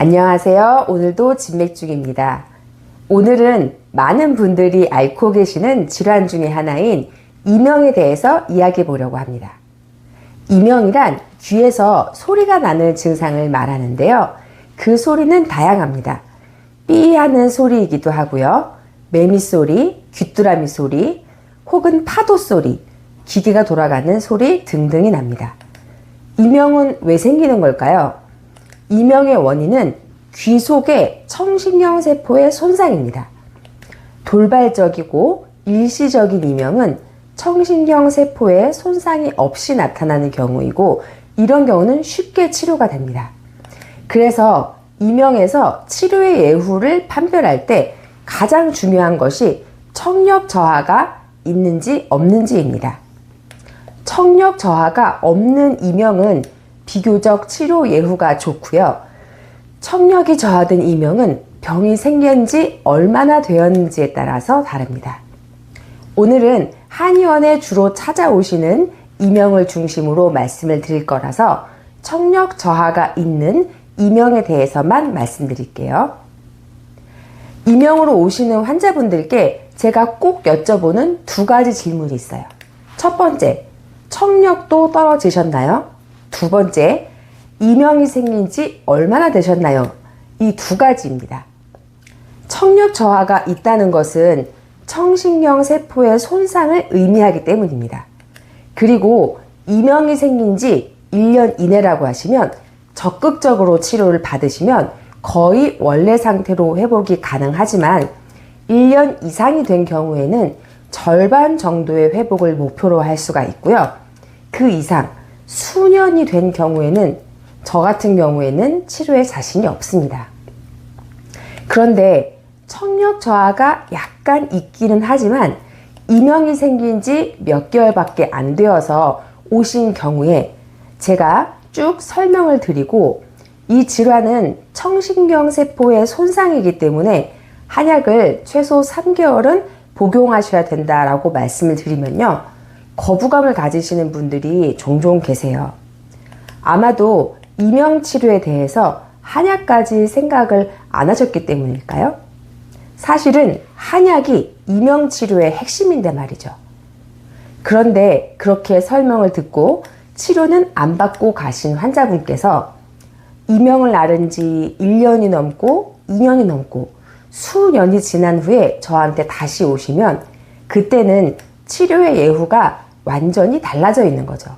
안녕하세요. 오늘도 진맥중입니다. 오늘은 많은 분들이 앓고 계시는 질환 중에 하나인 이명에 대해서 이야기해 보려고 합니다. 이명이란 귀에서 소리가 나는 증상을 말하는데요. 그 소리는 다양합니다. 삐 하는 소리이기도 하고요. 매미 소리, 귀뚜라미 소리, 혹은 파도 소리, 기계가 돌아가는 소리 등등이 납니다. 이명은 왜 생기는 걸까요? 이명의 원인은 귀 속의 청신경 세포의 손상입니다. 돌발적이고 일시적인 이명은 청신경 세포의 손상이 없이 나타나는 경우이고, 이런 경우는 쉽게 치료가 됩니다. 그래서 이명에서 치료의 예후를 판별할 때 가장 중요한 것이 청력 저하가 있는지 없는지입니다. 청력 저하가 없는 이명은 비교적 치료 예후가 좋고요. 청력이 저하된 이명은 병이 생긴 지 얼마나 되었는지에 따라서 다릅니다. 오늘은 한의원에 주로 찾아오시는 이명을 중심으로 말씀을 드릴 거라서 청력 저하가 있는 이명에 대해서만 말씀드릴게요. 이명으로 오시는 환자분들께 제가 꼭 여쭤보는 두 가지 질문이 있어요. 첫 번째, 청력도 떨어지셨나요? 두 번째, 이명이 생긴 지 얼마나 되셨나요? 이 두 가지입니다. 청력 저하가 있다는 것은 청신경 세포의 손상을 의미하기 때문입니다. 그리고 이명이 생긴 지 1년 이내라고 하시면 적극적으로 치료를 받으시면 거의 원래 상태로 회복이 가능하지만 1년 이상이 된 경우에는 절반 정도의 회복을 목표로 할 수가 있고요. 그 이상 수년이 된 경우에는, 저 같은 경우에는 치료에 자신이 없습니다. 그런데 청력 저하가 약간 있기는 하지만 이명이 생긴 지 몇 개월밖에 안 되어서 오신 경우에 제가 쭉 설명을 드리고, 이 질환은 청신경 세포의 손상이기 때문에 한약을 최소 3개월은 복용하셔야 된다라고 말씀을 드리면요, 거부감을 가지시는 분들이 종종 계세요. 아마도 이명 치료에 대해서 한약까지 생각을 안 하셨기 때문일까요? 사실은 한약이 이명 치료의 핵심인데 말이죠. 그런데 그렇게 설명을 듣고 치료는 안 받고 가신 환자분께서 이명을 앓은 지 1년이 넘고 2년이 넘고 수년이 지난 후에 저한테 다시 오시면, 그때는 치료의 예후가 완전히 달라져 있는 거죠.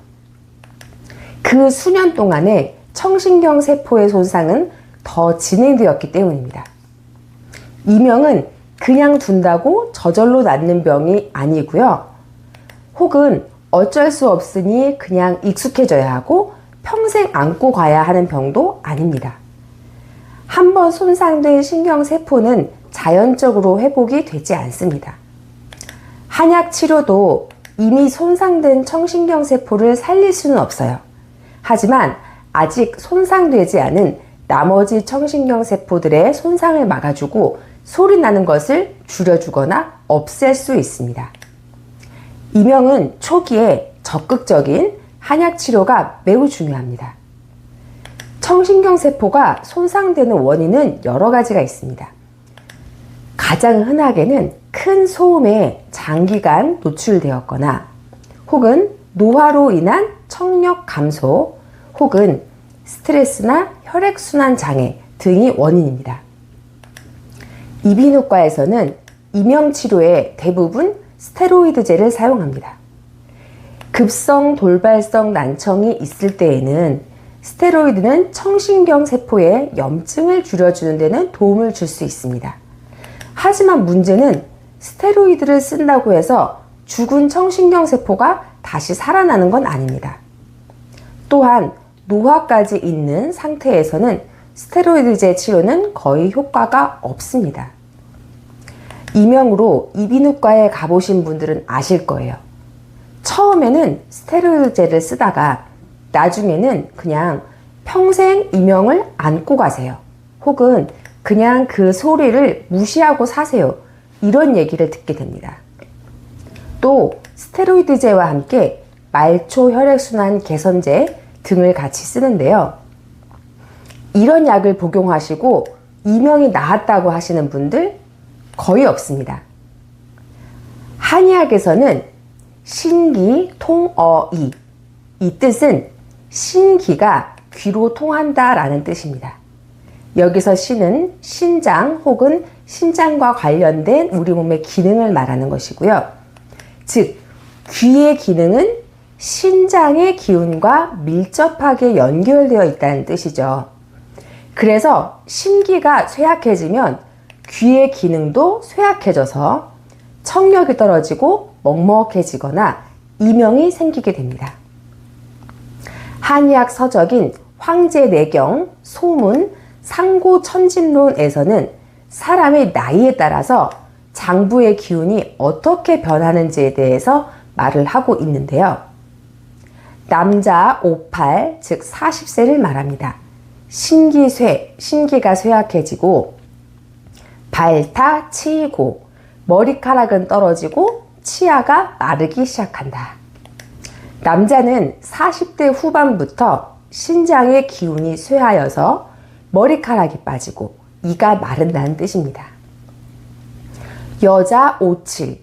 그 수년 동안에 청신경 세포의 손상은 더 진행되었기 때문입니다. 이명은 그냥 둔다고 저절로 낫는 병이 아니고요. 혹은 어쩔 수 없으니 그냥 익숙해져야 하고 평생 안고 가야 하는 병도 아닙니다. 한번 손상된 신경세포는 자연적으로 회복이 되지 않습니다. 한약 치료도 이미 손상된 청신경세포를 살릴 수는 없어요. 하지만 아직 손상되지 않은 나머지 청신경세포들의 손상을 막아주고 소리 나는 것을 줄여주거나 없앨 수 있습니다. 이명은 초기에 적극적인 한약 치료가 매우 중요합니다. 청신경세포가 손상되는 원인은 여러 가지가 있습니다. 가장 흔하게는 큰 소음에 장기간 노출되었거나, 혹은 노화로 인한 청력 감소, 혹은 스트레스나 혈액순환 장애 등이 원인입니다. 이비인후과에서는 이명 치료에 대부분 스테로이드제를 사용합니다. 급성 돌발성 난청이 있을 때에는 스테로이드는 청신경 세포의 염증을 줄여주는 데는 도움을 줄 수 있습니다. 하지만 문제는 스테로이드를 쓴다고 해서 죽은 청신경 세포가 다시 살아나는 건 아닙니다. 또한 노화까지 있는 상태에서는 스테로이드제 치료는 거의 효과가 없습니다. 이명으로 이비인후과에 가보신 분들은 아실 거예요. 처음에는 스테로이드제를 쓰다가 나중에는 그냥 평생 이명을 안고 가세요. 혹은 그냥 그 소리를 무시하고 사세요. 이런 얘기를 듣게 됩니다. 또 스테로이드제와 함께 말초 혈액순환 개선제 등을 같이 쓰는데요. 이런 약을 복용하시고 이명이 나았다고 하시는 분들 거의 없습니다. 한의학에서는 신기통어이, 이 뜻은 신기가 귀로 통한다 라는 뜻입니다. 여기서 신은 신장 혹은 신장과 관련된 우리 몸의 기능을 말하는 것이고요. 즉, 귀의 기능은 신장의 기운과 밀접하게 연결되어 있다는 뜻이죠. 그래서 신기가 쇠약해지면 귀의 기능도 쇠약해져서 청력이 떨어지고 먹먹해지거나 이명이 생기게 됩니다. 한의학 서적인 황제내경, 소문, 상고천진론에서는 사람의 나이에 따라서 장부의 기운이 어떻게 변하는지에 대해서 말을 하고 있는데요. 남자 58, 즉 40세를 말합니다. 신기쇠, 신기가 쇠약해지고 발타, 치고, 머리카락은 떨어지고 치아가 마르기 시작한다. 남자는 40대 후반부터 신장의 기운이 쇠하여서 머리카락이 빠지고 이가 마른다는 뜻입니다. 여자 57,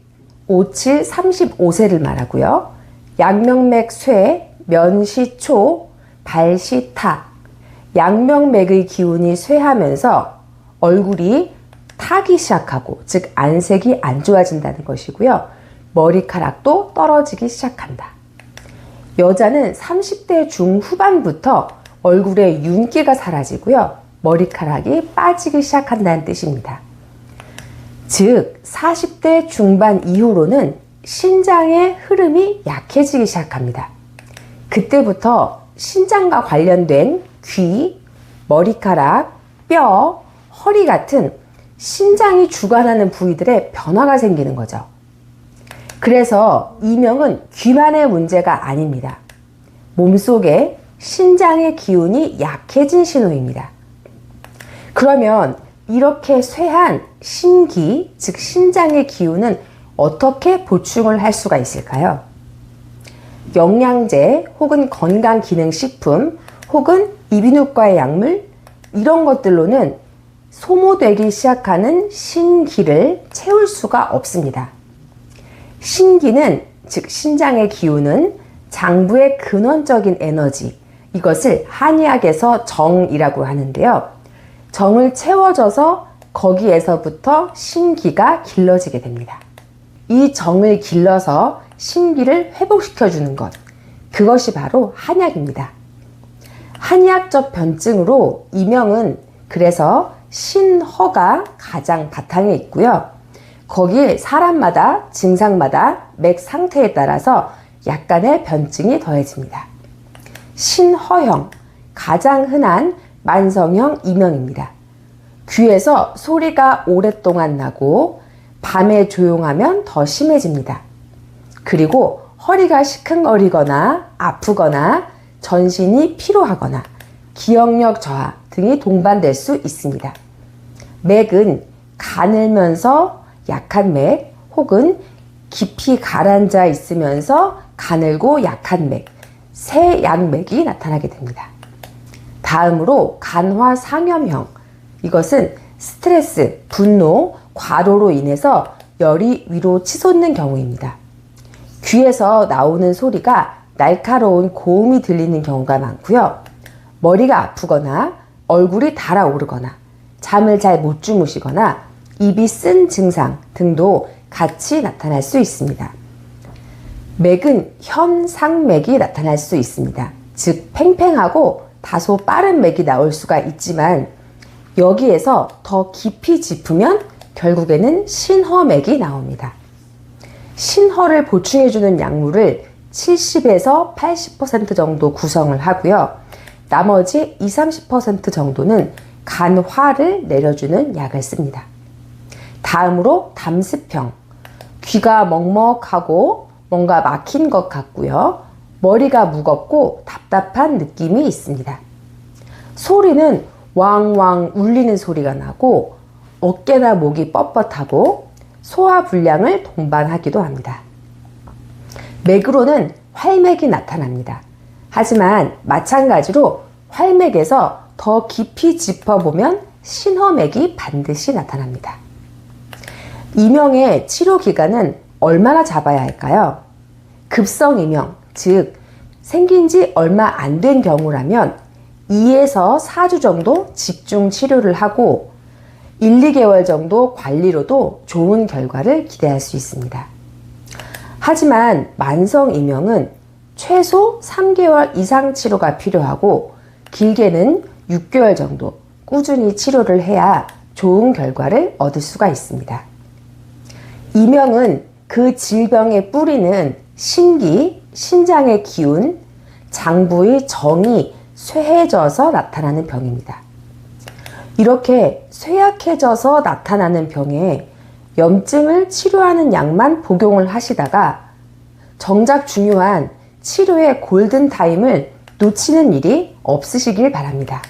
35세를 말하고요. 양명맥 쇠, 면시초, 발시타, 양명맥의 기운이 쇠하면서 얼굴이 타기 시작하고, 즉 안색이 안 좋아진다는 것이고요. 머리카락도 떨어지기 시작한다. 여자는 30대 중후반부터 얼굴에 윤기가 사라지고요. 머리카락이 빠지기 시작한다는 뜻입니다. 즉 40대 중반 이후로는 신장의 흐름이 약해지기 시작합니다. 그때부터 신장과 관련된 귀, 머리카락, 뼈, 허리 같은 신장이 주관하는 부위들에 변화가 생기는 거죠. 그래서 이명은 귀만의 문제가 아닙니다. 몸속에 신장의 기운이 약해진 신호입니다. 그러면 이렇게 쇠한 신기, 즉 신장의 기운은 어떻게 보충을 할 수가 있을까요? 영양제 혹은 건강기능식품 혹은 이비인후과의 약물, 이런 것들로는 소모되기 시작하는 신기를 채울 수가 없습니다. 신기는, 즉 신장의 기운은 장부의 근원적인 에너지, 이것을 한의학에서 정이라고 하는데요. 정을 채워줘서 거기에서부터 신기가 길러지게 됩니다. 이 정을 길러서 신기를 회복시켜주는 것, 그것이 바로 한약입니다. 한의학적 변증으로 이명은 그래서 신허가 가장 바탕에 있고요. 거기에 사람마다 증상마다 맥 상태에 따라서 약간의 변증이 더해집니다. 신허형, 가장 흔한 만성형 이명입니다. 귀에서 소리가 오랫동안 나고 밤에 조용하면 더 심해집니다. 그리고 허리가 시큰거리거나 아프거나 전신이 피로하거나 기억력 저하 등이 동반될 수 있습니다. 맥은 가늘면서 약한 맥 혹은 깊이 가라앉아 있으면서 가늘고 약한 맥, 세양맥이 나타나게 됩니다. 다음으로 간화상염형, 이것은 스트레스, 분노, 과로로 인해서 열이 위로 치솟는 경우입니다. 귀에서 나오는 소리가 날카로운 고음이 들리는 경우가 많고요. 머리가 아프거나 얼굴이 달아오르거나 잠을 잘 못 주무시거나 입이 쓴 증상 등도 같이 나타날 수 있습니다. 맥은 현상맥이 나타날 수 있습니다. 즉 팽팽하고 다소 빠른 맥이 나올 수가 있지만 여기에서 더 깊이 짚으면 결국에는 신허맥이 나옵니다. 신허를 보충해주는 약물을 70에서 80% 정도 구성을 하고요. 나머지 20-30% 정도는 간화를 내려주는 약을 씁니다. 다음으로 담습형, 귀가 먹먹하고 뭔가 막힌 것 같고요. 머리가 무겁고 답답한 느낌이 있습니다. 소리는 왕왕 울리는 소리가 나고 어깨나 목이 뻣뻣하고 소화 불량을 동반하기도 합니다. 맥으로는 활맥이 나타납니다. 하지만 마찬가지로 활맥에서 더 깊이 짚어보면 신험액이 반드시 나타납니다. 이명의 치료 기간은 얼마나 잡아야 할까요? 급성 이명, 즉 생긴 지 얼마 안 된 경우라면 2에서 4주 정도 집중 치료를 하고 1, 2개월 정도 관리로도 좋은 결과를 기대할 수 있습니다. 하지만 만성 이명은 최소 3개월 이상 치료가 필요하고 길게는 6개월 정도 꾸준히 치료를 해야 좋은 결과를 얻을 수가 있습니다. 이명은 그 질병의 뿌리는 신기, 신장의 기운, 장부의 정이 쇠해져서 나타나는 병입니다. 이렇게 쇠약해져서 나타나는 병에 염증을 치료하는 약만 복용을 하시다가 정작 중요한 치료의 골든타임을 놓치는 일이 없으시길 바랍니다.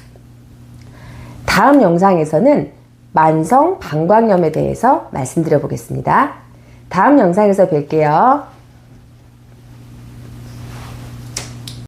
다음 영상에서는 만성 방광염에 대해서 말씀드려 보겠습니다. 다음 영상에서 뵐게요.